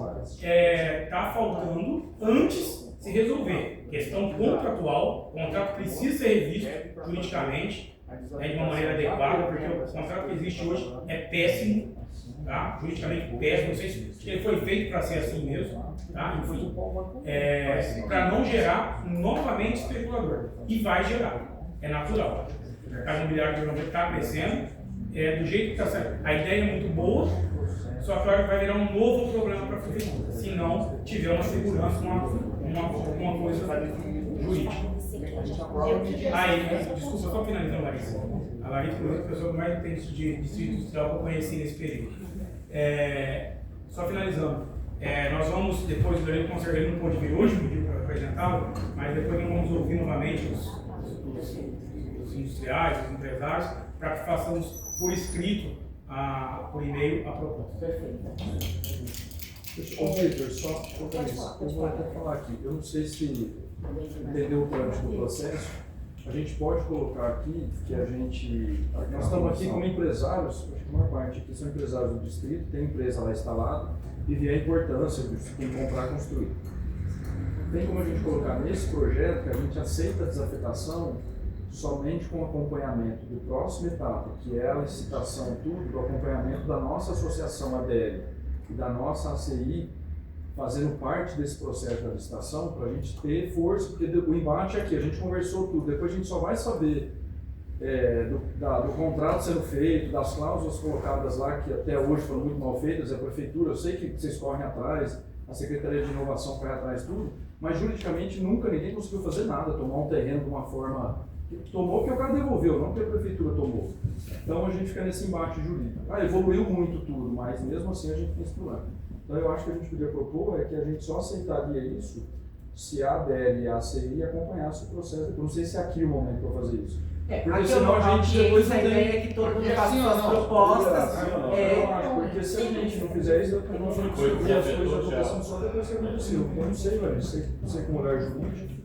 está faltando antes se resolver. Questão contratual, o contrato precisa ser revisto juridicamente, de uma maneira adequada, porque o contrato que existe hoje é péssimo, tá? Juridicamente péssimo, não sei se ele foi feito para ser assim mesmo, tá? Enfim, para não gerar novamente especulador, e vai gerar, é natural. O mercado imobiliário de Ribeirão está crescendo, do jeito que está saindo. A ideia é muito boa, só que vai virar um novo problema para a prefeitura, se não tiver uma segurança, uma coisa jurídica. Desculpa, só finalizando, Larissa. A Larissa foi a pessoa que mais entende de distrito industrial que eu conheci nesse período. Só finalizando, nós vamos, depois do Danilo, com certeza não pôde vir hoje, pediu para apresentá-lo, mas depois nós vamos ouvir novamente os industriais, os empresários, para que façamos por escrito, por e-mail, a proposta. Ô Vitor, só eu vou até falar aqui, eu não sei se entendeu o trâmite do processo, a gente pode colocar aqui que nós estamos aqui como empresários, acho que a maior parte aqui são empresários do distrito, tem empresa lá instalada e vê a importância de quem comprar e construir. Tem como a gente colocar nesse projeto que a gente aceita a desafetação somente com acompanhamento do próximo etapa, que é a licitação do acompanhamento da nossa associação ADL e da nossa ACI, fazendo parte desse processo da licitação, para a gente ter força, porque o embate é aqui, a gente conversou tudo, depois a gente só vai saber do contrato sendo feito, das cláusulas colocadas lá, que até hoje foram muito mal feitas, a prefeitura, eu sei que vocês correm atrás, a Secretaria de Inovação corre atrás de tudo, mas juridicamente nunca ninguém conseguiu fazer nada, tomar um terreno de uma forma... Tomou porque o cara devolveu, não porque a prefeitura tomou. Então a gente fica nesse embate jurídico. Evoluiu muito tudo, mas mesmo assim a gente tem esse problema. Então eu acho que a gente podia propor que a gente só aceitaria isso se a ADL e a ACI acompanhassem o processo. Eu não sei se é aqui o momento para fazer isso. Porque senão a gente depois não a tem... ideia é que todo mundo Porque faça assim, suas não, propostas. Eu acho, porque se a gente não fizer isso, nós vamos ver as coisas acontecendo só depois que acontecer. Eu não sei, velho. Você com olhar jurídico.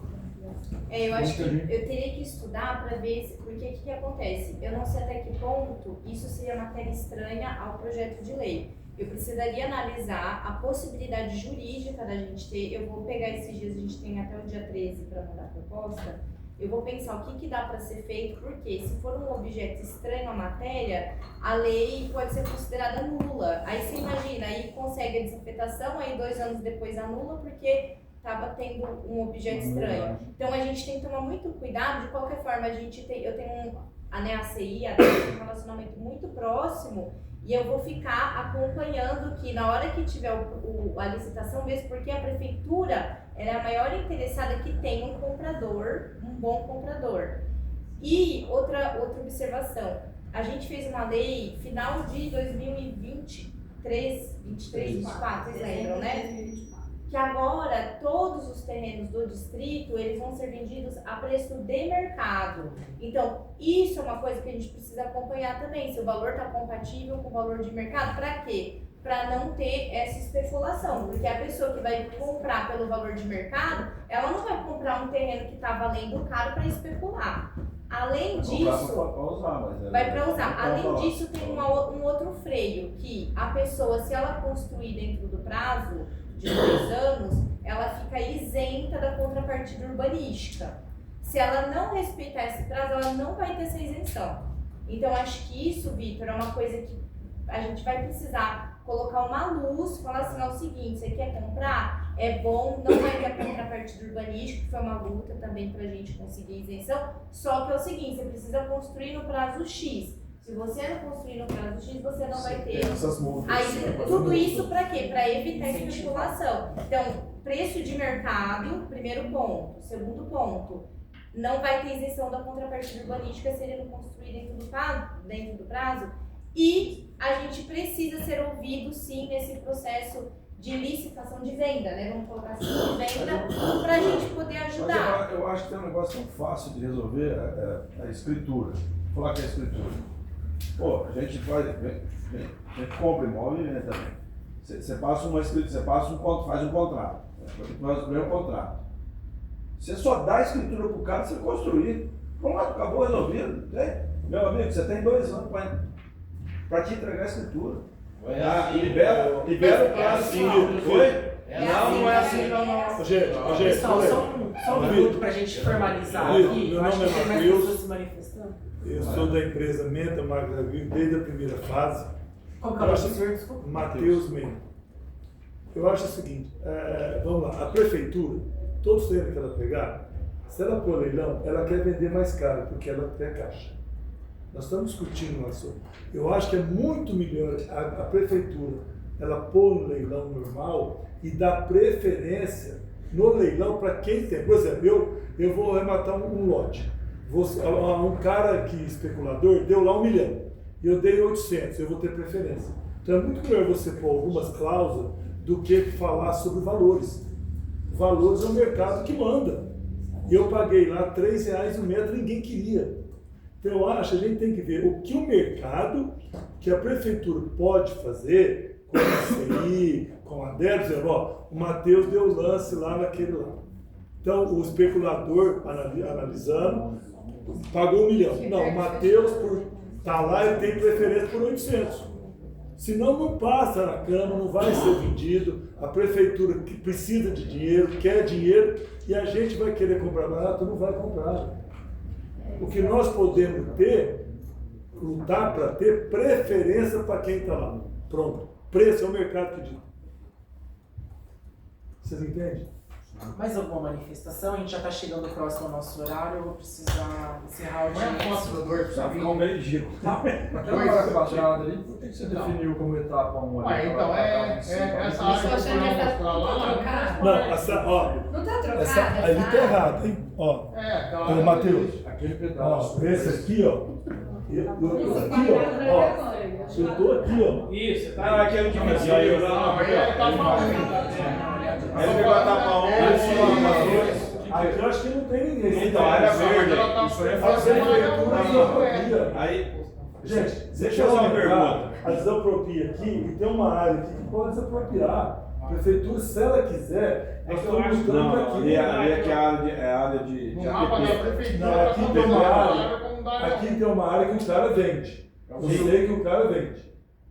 Eu acho que eu teria que estudar para ver, porque o que acontece? Eu não sei até que ponto isso seria matéria estranha ao projeto de lei. Eu precisaria analisar a possibilidade jurídica da gente ter, eu vou pegar esses dias, a gente tem até o dia 13 para mandar a proposta, eu vou pensar o que dá para ser feito, porque se for um objeto estranho à matéria, a lei pode ser considerada nula. Aí você imagina, aí consegue a desafetação, aí 2 anos depois anula, porque estava tendo um objeto estranho. Então a gente tem que tomar muito cuidado, de qualquer forma, eu tenho a ACI, um relacionamento muito próximo, e eu vou ficar acompanhando que na hora que tiver a licitação, mesmo porque a prefeitura ela é a maior interessada que tem um comprador, um bom comprador. E outra observação, a gente fez uma lei final de 2023, 24, vocês lembram, né? Que agora todos os terrenos do distrito eles vão ser vendidos a preço de mercado. Então, isso é uma coisa que a gente precisa acompanhar também, se o valor está compatível com o valor de mercado. Para quê? Para não ter essa especulação, porque a pessoa que vai comprar pelo valor de mercado, ela não vai comprar um terreno que está valendo caro para especular. Além disso, vai para usar. Além disso, tem um outro freio, que a pessoa, se ela construir dentro do prazo de 2 anos, ela fica isenta da contrapartida urbanística. Se ela não respeitar esse prazo, ela não vai ter essa isenção. Então, acho que isso, Vitor, é uma coisa que a gente vai precisar colocar uma luz, falar assim, é o seguinte, você quer comprar? É bom, não vai ter a contrapartida urbanística, que foi uma luta também pra gente conseguir isenção, só que é o seguinte, você precisa construir no prazo X. Se você não construir no prazo X, você não vai ter. Aí, tudo isso para quê? Para evitar especulação. Então, preço de mercado, primeiro ponto. Segundo ponto, não vai ter isenção da contrapartida urbanística se ele não construir dentro do prazo. E a gente precisa ser ouvido, sim, nesse processo de licitação de venda, né? Vamos colocar assim, de venda, para a gente poder ajudar. Mas eu acho que tem um negócio tão fácil de resolver, a escritura. Vou falar que é a escritura. Pô, a gente compra imóvel e vende também. Você passa uma escritura, faz um contrato. Faz o primeiro contrato. Você só dá a escritura pro cara se você construir. Pronto, acabou resolvido. Meu amigo, você tem 2 anos para te entregar a escritura. Libera o prazo. Não é assim, não. Gente, só um minuto para a gente formalizar aqui. Meu nome é Matheus. Eu sou da empresa Menta Marcos Agrícola desde a primeira fase. Qual que é o nome do senhor? Desculpa. Matheus Menta. Eu acho o seguinte, vamos lá, a prefeitura, todos têm que ela pegar, se ela pôr leilão, ela quer vender mais caro, porque ela tem caixa. Nós estamos discutindo um assunto. Eu acho que é muito melhor a prefeitura, ela pôr no leilão normal e dar preferência no leilão para quem tem. Por exemplo, eu vou arrematar um lote. Um cara que especulador deu lá 1 milhão e eu dei 800, eu vou ter preferência. Então é muito melhor você pôr algumas cláusulas do que falar sobre valores. Valores é o mercado que manda. E eu paguei lá R$3 o metro, ninguém queria. Então eu acho que a gente tem que ver o que o mercado, que a prefeitura pode fazer com a CI, com a DERBS, o Matheus deu o lance lá naquele lá. Então o especulador, analisando, pagou 1 milhão. Não, o Matheus, por estar lá, ele tem preferência por 800. Senão não passa na Câmara, não vai ser vendido. A prefeitura que precisa de dinheiro, quer dinheiro, e a gente vai querer comprar barato, não vai comprar. O que nós podemos ter, lutar para ter preferência para quem está lá. Pronto. Preço é o mercado que diz. Vocês entendem? Mais alguma manifestação? A gente já está chegando próximo ao nosso horário, eu vou precisar encerrar o dia. Já ficar um meio giro. Aquela área quadrada ali, por que você definiu como etapa 1 ali? Então, essa área que você vai mostrar lá. Não, Não está trocada? Ali está errado, hein? Ó, Aquela Matheus, Aquele pedaço. esse aqui, ó. Eu tô aqui, ó. Isso, Não, tá. aquele que me saiu lá. Ele pegou a tapa 1, Aqui eu acho que não tem ninguém. Então, a área Mas verde, ela tá isso aí é fazendo fácil. uma desapropria. Aí, Gente, deixa eu fazer uma pergunta. A desapropria aqui e tem uma área aqui que pode desapropriar. A prefeitura, se ela quiser, nós estamos lutando para Não, aqui. ali é que é a área de No mapa da APP. prefeitura, Não, tá aqui todo tem uma mundo área. como dá. Aqui tem uma área que o cara vende. Eu sei que o cara vende.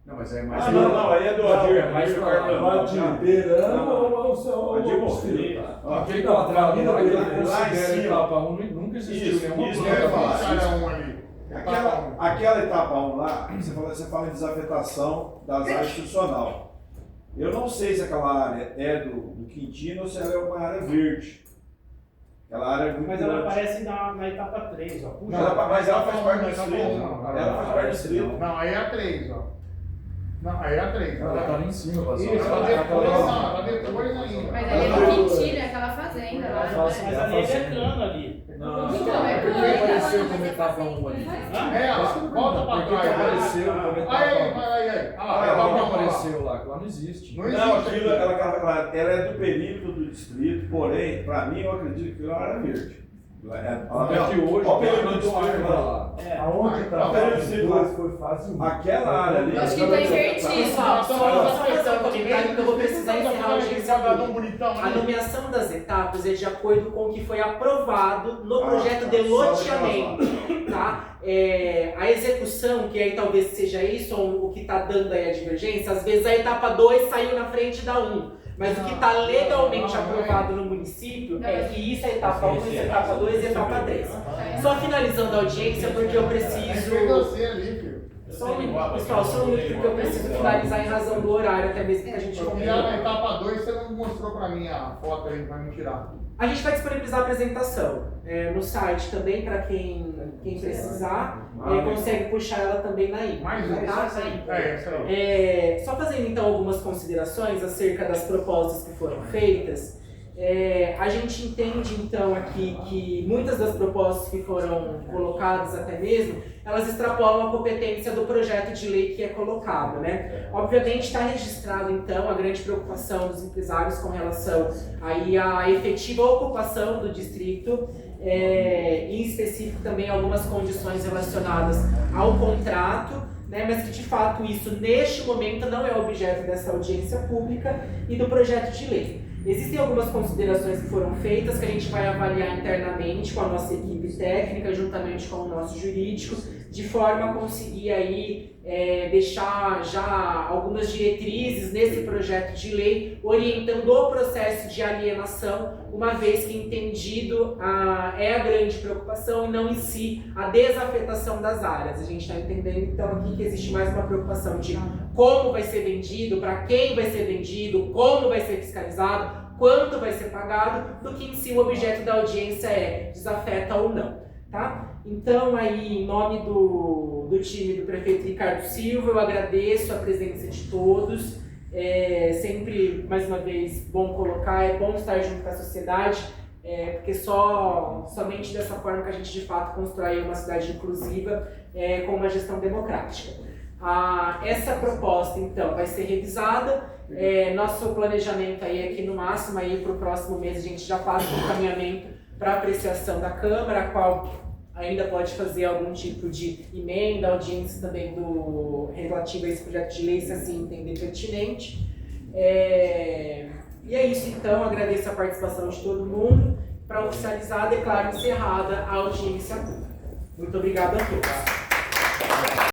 Não, mas é mais. Ah, não, aí é do Adir. É mais Adir para Carlão. beirando ou Adir o Filho. Aquele Não, quadrado não, lá que não, ele lá em considera cima. etapa 1 nunca existiu Isso, nenhuma isso planta que eu ia falar. dessa. Cara, um ali. Aquela etapa 1 lá, você fala em desafetação das áreas institucional. Eu não sei se aquela área é do Quintino ou se ela é uma área verde. Aquela área é muito Mas ela grande. aparece na etapa 3, ó. Puxa. Mas ela faz parte do Tá bom, distrito. não. Ela faz parte do distrito. Não, aí é a 3, ó. Não, aí é a 3. Ela tá ali em cima, Vasco. Ela depois, não, ela depois ainda. Mas ali é no Quintino, é aquela fazenda lá. Faz- Mas ali é decano ali. Não, Então, é por que planta, apareceu mas como é etapa fazenda, 1 ali? né? É, ó, volta pra Por que que trás. apareceu como Aí, etapa aí, 1? aí. Ah, Por lá, que vamos lá. apareceu lá? Que lá não existe. Não Não, existe aquilo, aqui. ela é do perímetro do distrito, porém, para mim, eu acredito que ela era verde. É que hoje Olha o perímetro do tem distrito uma lá. É. Aonde está Tá vendo esse fase 2 foi fase 1. Aquela área ali. Acho que tá invertido. Pessoal, só fazer um comentário que eu vou precisar encerrar a audiência quadradão pública. bonitão A ali. nomeação das etapas é de acordo com o que foi aprovado no Ah, projeto tá. de loteamento, tá? A execução, que aí talvez seja isso, ou o que está dando aí a divergência, às vezes a etapa 2 saiu na frente da 1. Mas o que está legalmente aprovado no município é que isso é etapa 1, isso é etapa 2 e etapa 3. Só finalizando a audiência, porque eu preciso... você ali, filho. Só um minuto, pessoal, só um minuto, porque eu preciso finalizar em razão do horário, até mesmo que a gente Eu combinou. queria na etapa 2, você não mostrou pra mim a foto aí pra me tirar. A gente vai disponibilizar a apresentação no site também, para quem precisar, consegue puxar ela também na IMA. Mais tá? essa aí. Só fazendo então algumas considerações acerca das propostas que foram feitas. A gente entende então aqui que muitas das propostas que foram colocadas até mesmo, elas extrapolam a competência do projeto de lei que é colocado, né? Obviamente está registrado então a grande preocupação dos empresários com relação aí à efetiva ocupação do distrito, em específico também algumas condições relacionadas ao contrato, né, mas que de fato isso neste momento não é objeto dessa audiência pública e do projeto de lei. Existem algumas considerações que foram feitas que a gente vai avaliar internamente com a nossa equipe técnica, juntamente com o nosso jurídico, de forma a conseguir aí deixar já algumas diretrizes nesse projeto de lei, orientando o processo de alienação, uma vez que entendido é a grande preocupação e não em si a desafetação das áreas. A gente está entendendo então aqui que existe mais uma preocupação de como vai ser vendido, para quem vai ser vendido, como vai ser fiscalizado, quanto vai ser pagado, do que em si o objeto da audiência é desafeta ou não, tá? Então aí, em nome do time do prefeito Ricardo Silva, eu agradeço a presença de todos, sempre, mais uma vez, bom colocar, é bom estar junto com a sociedade, porque somente dessa forma que a gente de fato constrói uma cidade inclusiva com uma gestão democrática. Essa proposta, então, vai ser revisada. Nosso planejamento aí é que no máximo para o próximo mês a gente já faça um encaminhamento para apreciação da Câmara, a qual ainda pode fazer algum tipo de emenda, audiência também relativa a esse projeto de lei, se assim entender pertinente. E é isso então, agradeço a participação de todo mundo. Para oficializar, declaro encerrada a audiência pública. Muito obrigado a todos.